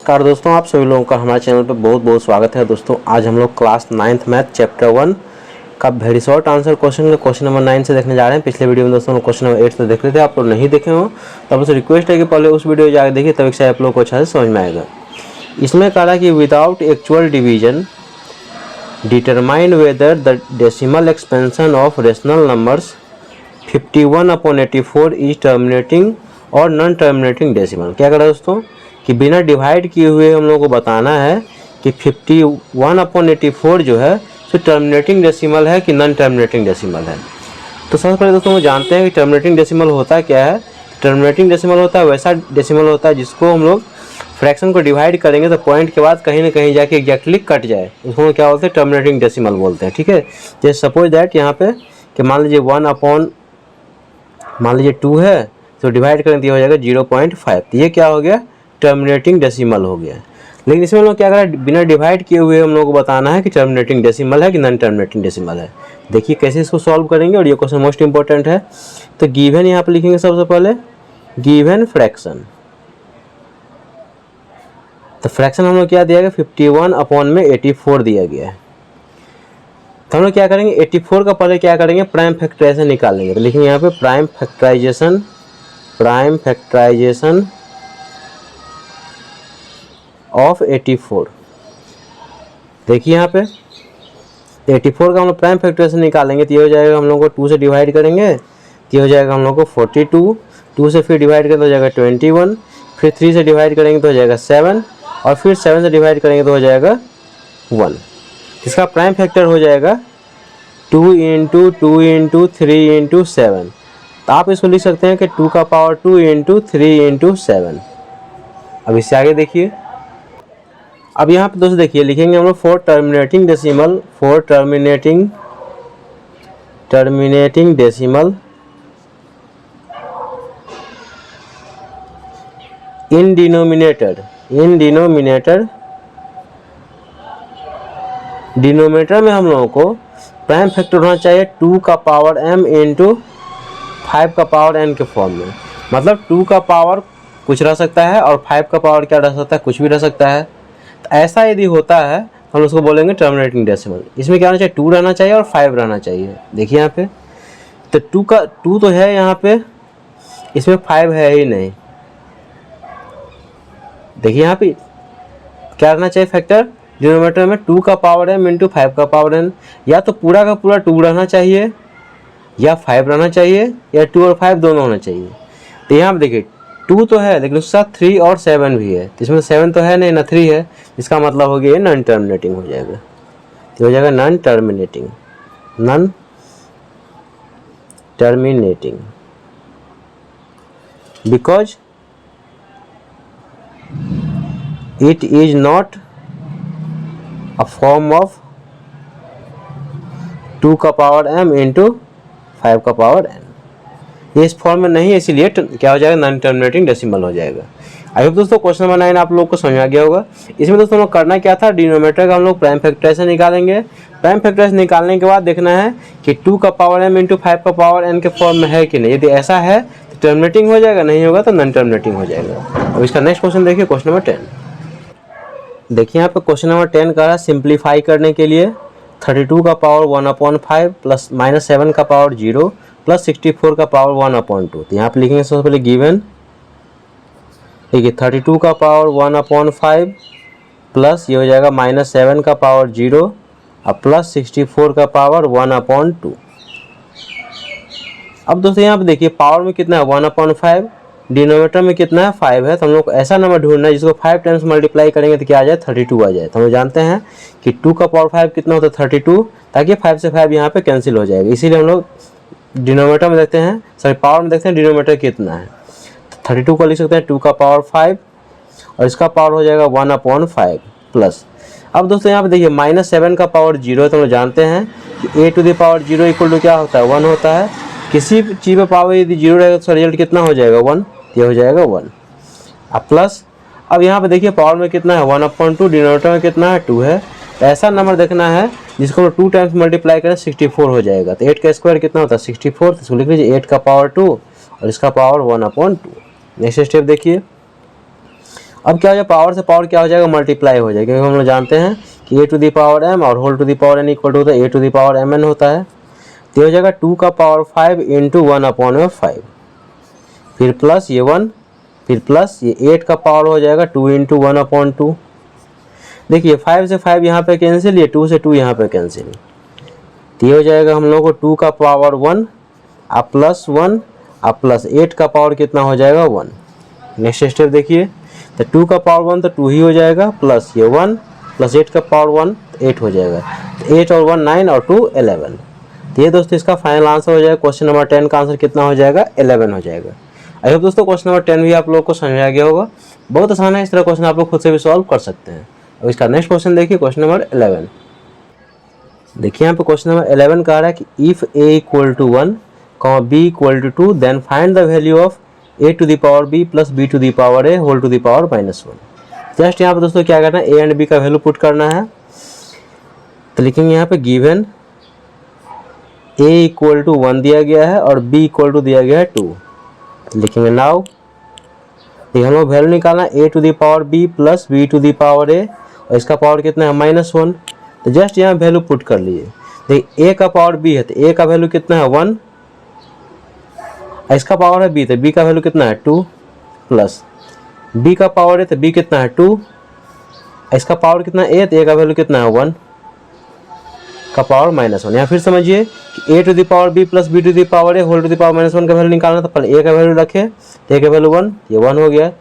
नमस्कार दोस्तों, आप सभी लोगों का हमारे चैनल पर बहुत बहुत स्वागत है। दोस्तों आज हम लोग क्लास 9th मैथ चैप्टर 1 का very short answer question number 9 से देखने जा रहे हैं। पिछले वीडियो में दोस्तों क्वेश्चन नंबर 8 से देख रहे थे, आप लोग नहीं देखे हो तो आपसे रिक्वेस्ट है कि पहले उस वीडियो जाकर देखिए, तभी से आप लोग को अच्छा से समझ में आएगा। इसमें कहा है कि without actual division determine whether the decimal expansion of rational numbers 51/84 is terminating और नॉन टर्मिनेटिंग डेसिमल। क्या करा दोस्तों कि बिना डिवाइड किए हुए हम लोगों को बताना है कि 51/84 जो है सो टर्मिनेटिंग डेसिमल है कि नॉन टर्मिनेटिंग डेसिमल है। तो सबसे पहले दोस्तों वो जानते हैं कि टर्मिनेटिंग डेसिमल होता क्या है। टर्मिनेटिंग डेसिमल होता है वैसा डेसिमल होता है जिसको हम लोग फ्रैक्शन को डिवाइड करेंगे तो पॉइंट के बाद कहीं ना कहीं जाके एग्जैक्टली कट जाए, उसको क्या बोलते हैं, टर्मिनेटिंग डेसिमल बोलते हैं। ठीक है, जैसे सपोज दैट यहाँ पे कि मान लीजिए 2 है तो डिवाइड करें तो ये हो जाएगा 0.5, तो ये क्या हो गया, टर्मिनेटिंग डेसिमल हो गया। लेकिन इसमें हम लोग क्या करें, बिना डिवाइड किए हुए हम लोग को बताना है कि टर्मिनेटिंग डेसिमल है कि नॉन टर्मिनेटिंग डेसिमल है। देखिए कैसे इसको सॉल्व करेंगे, और ये क्वेश्चन मोस्ट इंपॉर्टेंट है। तो गिवन यहाँ पे लिखेंगे सबसे पहले गिवन फ्रैक्शन। तो फ्रैक्शन हम लोग क्या दिया गया, 51/84 दिया गया है। तो हम लोग क्या करेंगे, 84 का पहले क्या करेंगे, प्राइम फैक्टराइजेशन निकालेंगे। तो लिखेंगे यहाँ पे प्राइम फैक्टराइजेशन ऑफ 84। देखिए यहाँ पे 84 का हम लोग प्राइम फैक्टराइजेशन निकालेंगे तो ये हो जाएगा, हम लोग को 2 से डिवाइड करेंगे तो ये हो जाएगा हम लोग को 42, 2 से फिर डिवाइड करें तो हो जाएगा 21, फिर 3 से डिवाइड करेंगे तो हो जाएगा 7, और फिर 7 से डिवाइड करेंगे तो हो जाएगा 1। इसका प्राइम फैक्टर हो जाएगा 2 × 2 × 3 × 7। तो आप इसको लिख सकते हैं कि 2 का पावर 2 × 3 × 7। अब इससे आगे देखिए, अब यहाँ पे दोस्तों देखिए लिखेंगे हम लोग for terminating decimal in denominator में हम लोगों को प्राइम फैक्टर होना चाहिए 2 का पावर m × 5 का पावर n के फॉर्म में। मतलब 2 का पावर कुछ रह सकता है और 5 का पावर क्या रह सकता है, कुछ भी रह सकता है। तो ऐसा यदि होता है हम उसको बोलेंगे टर्मिनेटिंग डेसिमल। इसमें क्या होना चाहिए, 2 रहना चाहिए और 5 रहना चाहिए। देखिए यहाँ पे तो 2 तो है यहाँ पे, इसमें 5 है ही नहीं। देखिए यहाँ पे क्या रहना चाहिए फैक्टर डिनोमिनेटर में, 2 का पावर m × 5 का पावर n। या तो पूरा का पूरा 2 रहना चाहिए या 5 रहना चाहिए, या 2 और 5 दोनों होना चाहिए। तो यहाँ पे देखिए 2 तो है लेकिन उसके साथ 3 और 7 भी है, तो इसमें 7 तो है नहीं ना 3 है, इसका मतलब हो गया ये नॉन टर्मिनेटिंग हो जाएगा। तो हो जाएगा non terminating because it is not a form of 2 का पावर m × 5 का पावर n। ये इस फॉर्म में नहीं है, इसीलिए क्या हो जाएगा, नॉन टर्मिनेटिंग डेसिमल हो जाएगा। आई होप दोस्तों क्वेश्चन नंबर 9 आप लोग को समझ आ गया होगा। इसमें दोस्तों हम लोग करना क्या था, डिनोमिनेटर का हम लोग प्राइम फैक्टराइजेशन निकालेंगे। प्राइम फैक्टराइजेशन निकालने के बाद देखना है कि 2 का पावर m × 5 का पावर n के फॉर्म में है कि नहीं। यदि ऐसा है तो टर्मिनेटिंग हो जाएगा, नहीं होगा तो नॉन टर्मिनेटिंग हो जाएगा। अब इसका नेक्स्ट क्वेश्चन देखिए, क्वेश्चन नंबर 10। देखिए यहाँ पे क्वेश्चन नंबर 10 का है सिंप्लीफाई करने के लिए 32 का पावर 1/5 प्लस -7 का पावर 0 प्लस 64 का पावर 1/2। तो यहाँ पे लिखेंगे सबसे पहले गिवन, देखिए 32 का पावर 1/5 प्लस ये हो जाएगा -7 का पावर 0 और प्लस 64 का पावर 1/2। अब दोस्तों यहाँ पे देखिए पावर में कितना है 1/5, डिनोमिनेटर में कितना है 5 है। तो हम लोग को ऐसा नंबर ढूंढना है जिसको 5 टाइम्स मल्टीप्लाई करेंगे तो क्या आ जाए, 32 आ जाए। तो हम लोग जानते हैं कि 2 का पावर 5 कितना होता है 32, ताकि 5 से 5 यहाँ पे कैंसिल हो जाएगा। इसीलिए हम लोग डिनोमिनेटर में देखते हैं, सॉरी पावर में देखते हैं डिनोमिनेटर कितना है। तो 32 को लिख सकते हैं 2 का पावर 5 और इसका पावर हो जाएगा 1/5 प्लस। अब दोस्तों यहाँ पे देखिए -7 का पावर 0 है। तो हम लोग जानते हैं कि a⁴ = क्या होता है, 1 होता है। किसी चीज़ में पावर यदि 0 रहेगा तो रिजल्ट कितना हो जाएगा, 1। ये हो जाएगा 1। अब प्लस, अब यहाँ पे देखिए पावर में कितना है 1/2, डिनोमिनेटर में कितना है 2 है। तो ऐसा नंबर देखना है जिसको 2 टाइम्स मल्टीप्लाई करें 64 हो जाएगा। तो 8 का स्क्वायर कितना होता है 64, तो इसको लिख लीजिए 8 का पावर 2 और इसका पावर 1/2। नेक्स्ट स्टेप देखिए, अब क्या हो जाएगा, पावर से पावर क्या हो जाएगा, मल्टीप्लाई हो जाएगा, क्योंकि हम लोग जानते हैं कि a to the power m और whole to the power n equal to होता है a to the power m n होता है। तो हो जाएगा 2 का पावर 5 इंटू 1/5, फिर प्लस ये 1, फिर प्लस ये 8 का पावर हो जाएगा 2 इंटू 1/2। देखिए 5 से 5 यहाँ पे कैंसिल, ये 2 से 2 यहाँ पे कैंसिल। तो ये हो जाएगा हम लोग को 2 का पावर 1 आप प्लस 1 आप प्लस 8 का पावर कितना हो जाएगा 1। नेक्स्ट स्टेप देखिए, तो 2 का पावर 1 तो 2 ही हो जाएगा, प्लस ये 1 प्लस 8 का पावर 1 8 हो जाएगा। तो 8 और 1 9 और 2 11। तो ये दोस्तों इसका फाइनल आंसर हो जाएगा। क्वेश्चन नंबर 10 का आंसर कितना हो जाएगा 11 हो जाएगा। आई होप दोस्तों क्वेश्चन नंबर 10 भी आप लोग को समझ आ गया होगा। बहुत आसान है, इस तरह क्वेश्चन आप लोग खुद से भी सॉल्व कर सकते हैं। अब इसका नेक्स्ट क्वेश्चन देखिए, क्वेश्चन नंबर 11। देखिए यहाँ पे क्वेश्चन नंबर 11 कह रहा है कि if a equal to 1 b equal to 2 then find the value of a to the power b plus b to the power a whole to the power -1। Just यहाँ पे दोस्तों क्या करना है, a एंड b का value put करना है। तो लिखेंगे यहाँ पे गिवन a इक्वल टू 1 दिया गया है और b इक्वल टू दिया गया है 2। लिखेंगे नाउ हम लोग वैल्यू निकालना a to the power b plus b to the power a और इसका पावर कितना है -1। तो जस्ट यहाँ वैल्यू पुट कर लिए। देखिए a का पावर b है तो a का वैल्यू कितना है 1, इसका पावर है b तो b का वैल्यू कितना है 2, प्लस b का पावर है तो b कितना है 2, इसका पावर कितना है a तो a का वैल्यू कितना है 1 का पावर -1। यहाँ फिर समझिए कि a to the power b plus b to the power a whole to the power -1 का वैल्यू निकालना, तो पहले a का वैल्यू रखे तो a का वैल्यू 1, ये 1 हो गया।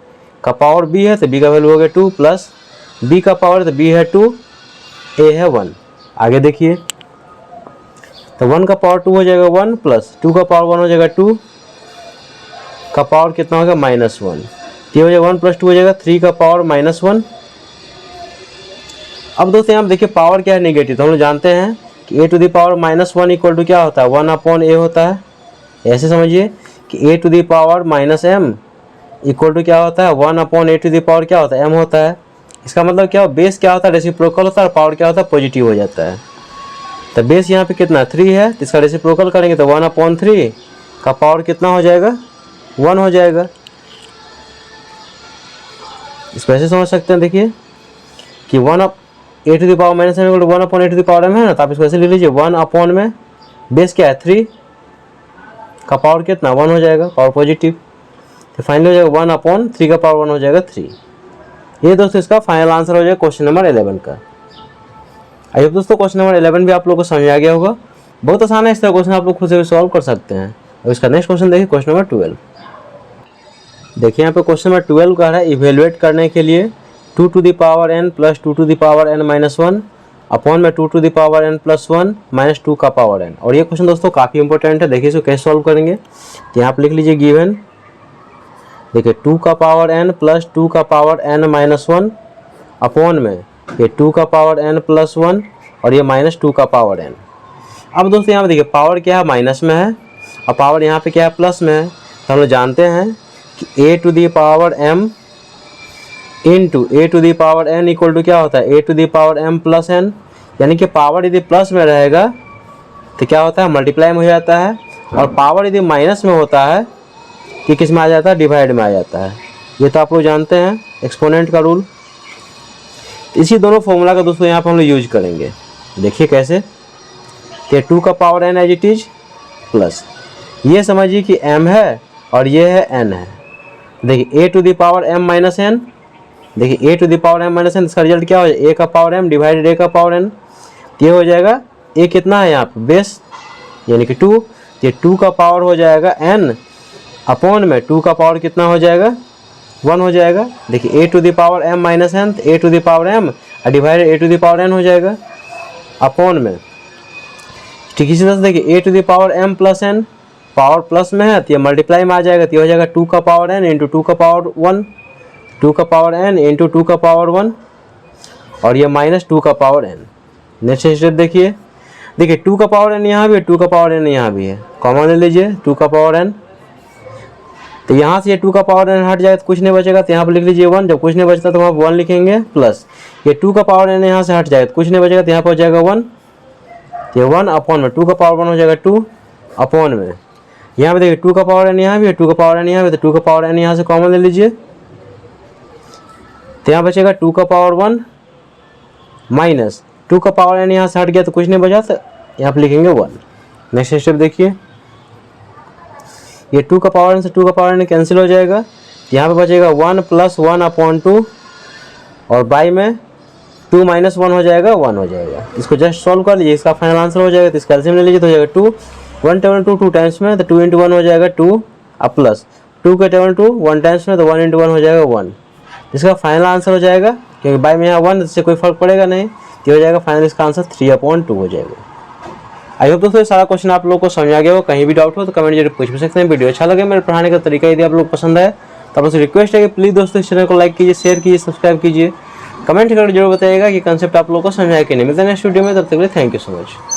का पावर b है तो b का वैल्यू हो गया 2, प्लस b का पावर तो b है 2 a है 1। आगे देखिए तो 1 का पावर 2 हो जाएगा 1, प्लस 2 का पावर 1 हो जाएगा 2 का पावर कितना होगा -1। ये हो जाएगा 1 प्लस 2 हो जाएगा 3 का पावर -1। अब दोस्तों यहाँ देखिए पावर क्या है नेगेटिव, तो हम लोग जानते हैं कि a to the power -1 equal to क्या होता है 1/a होता है। ऐसे समझिए कि a to the power -m equal to क्या होता है 1/a टू द पावर क्या होता है m होता है। इसका मतलब क्या हो, बेस क्या होता है रेसिप्रोकल होता है और पावर क्या होता है पॉजिटिव हो जाता है। तो बेस यहाँ पे कितना 3 है तो इसका रेसिप्रोकल करेंगे तो 1/3 का पावर कितना हो जाएगा 1 हो जाएगा। इसको ऐसे समझ सकते हैं, देखिए कि 1/a to the power -m equal to 1/a to the power m है ना, तो आप इसको ऐसे लिख लीजिए 1 में बेस क्या है 3 का पावर कितना 1 हो जाएगा, पावर पॉजिटिव। तो फाइनल हो जाएगा 1/3 का पावर 1 हो जाएगा 3। ये दोस्तों इसका फाइनल आंसर हो जाएगा क्वेश्चन नंबर 11 का। आई होप दोस्तों क्वेश्चन नंबर 11 भी आप लोगों को समझ आ गया होगा। बहुत आसान है, इस तरह क्वेश्चन आप लोग खुद से भी सॉल्व कर सकते हैं। अब इसका नेक्स्ट क्वेश्चन देखिए, क्वेश्चन नंबर 12। देखिए यहाँ पे क्वेश्चन नंबर 12 का है इवेलुएट करने के लिए 2 to the power n plus 2 to the power n -1 upon में 2 to the power n plus 1 minus 2 का पावर n। और ये क्वेश्चन दोस्तों काफ़ी इंपॉर्टेंट है, देखिए इसको कैसे सॉल्व करेंगे। तो यहाँ पे लिख लीजिए गिवन, देखिए 2 का पावर n प्लस 2 का पावर n -1 अपॉन में ये 2 का पावर n प्लस 1 और ये -2 का पावर n। अब दोस्तों यहाँ पे देखिए पावर क्या है माइनस में है और पावर यहाँ पे क्या है प्लस में है। तो हम लोग जानते हैं कि a to the power m into a to the power n equal to क्या होता है a to the power m plus n। यानी कि पावर यदि प्लस में रहेगा तो क्या होता है मल्टीप्लाई में हो जाता है, और पावर यदि माइनस में होता है कि किस में आ जाता है डिवाइड में आ जाता है। ये तो आप लोग जानते हैं एक्सपोनेंट का रूल। इसी दोनों फॉर्मूला का दोस्तों यहाँ पर हम लोग यूज करेंगे। देखिए कैसे, कि 2 का power n as it is plus ये समझिए कि m है और ये है n है। देखिए a to the power m minus n, देखिए a to the power m minus n, इसका रिजल्ट क्या हो जाएगा a का पावर m डिवाइडेड a का पावर n। ये हो जाएगा a कितना है यहाँ पे बेस यानी कि 2, ये 2 का पावर हो जाएगा n अपॉन में 2 का पावर कितना हो जाएगा 1 हो जाएगा। देखिए a to the power m minus n, a to the power m divided a to the power n हो जाएगा अपॉन में। ठीक इसी तरह से देखिए a to the power m plus n, power plus में है तो ये मल्टीप्लाई में आ जाएगा, तो ये हो जाएगा 2 का पावर n इंटू 2 का पावर 1, 2 का पावर n इंटू 2 का पावर 1 और ये -2 का पावर n। नेक्स्ट स्टेप देखिए, 2 का पावर n यहाँ भी है, 2 का पावर n यहाँ भी है, कॉमन ले लीजिए 2 का पावर n। तो यहाँ से ये 2 का पावर n हट जाए तो कुछ नहीं बचेगा, तो यहाँ पर लिख लीजिए 1। जब कुछ नहीं बचता तो वहाँ 1 लिखेंगे, प्लस ये 2 का पावर n यहाँ से हट जाए तो कुछ नहीं बचेगा, तो यहाँ पर हो जाएगा 1। ये 1 अपॉन में 2 का पावर 1 हो जाएगा 2 अपॉन में यहाँ पे देखिए 2 का पावर n यहाँ भी है, 2 का पावर n यहाँ भी, तो 2 का पावर n यहाँ से कॉमन ले लीजिए। तो यहाँ बचेगा 2 का पावर 1 माइनस 2 का पावर n, यहाँ से हट गया तो कुछ नहीं बचा, तो यहाँ पे लिखेंगे 1। नेक्स्ट स्टेप देखिए, ये 2 का पावर n से 2 का पावर n कैंसिल हो जाएगा, तो यहाँ पे बचेगा 1 + 1/2 और बाई में 2 - 1 हो जाएगा, 1 हो जाएगा। इसको जस्ट सॉल्व कर लीजिए, इसका फाइनल आंसर हो जाएगा। तो इसका एलसीएम ले लीजिए तो हो जाएगा 2 1 टेबल 2 2 टाइम्स में, तो 2 × 1 हो जाएगा 2 अब प्लस 2 के टेबल 2 1 टाइम्स में, तो 1 × 1 हो जाएगा 1। इसका फाइनल आंसर हो जाएगा, क्योंकि बाई में यहाँ 1, इससे कोई फर्क पड़ेगा नहीं, तो हो जाएगा फाइनल इसका आंसर 3/2 हो जाएगा। आई होप दोस्तों ये सारा क्वेश्चन आप लोगों को समझ आ गया हो। कहीं भी डाउट हो तो कमेंट जरूर पूछ भी सकते हैं। वीडियो अच्छा लगे, मेरे पढ़ाने का तरीका यदि आप लोग पसंद आए तो आपसे रिक्वेस्ट है कि प्लीज़ दोस्तों इस चैनल को लाइक कीजिए, शेयर कीजिए, सब्सक्राइब कीजिए, कमेंट करके जरूर बताइएगा कि कंसेप्ट आप लोगों को समझ आया कि नहीं। मिलते हैं नेक्स्ट वीडियो में, तब तक के लिए थैंक यू सो मच।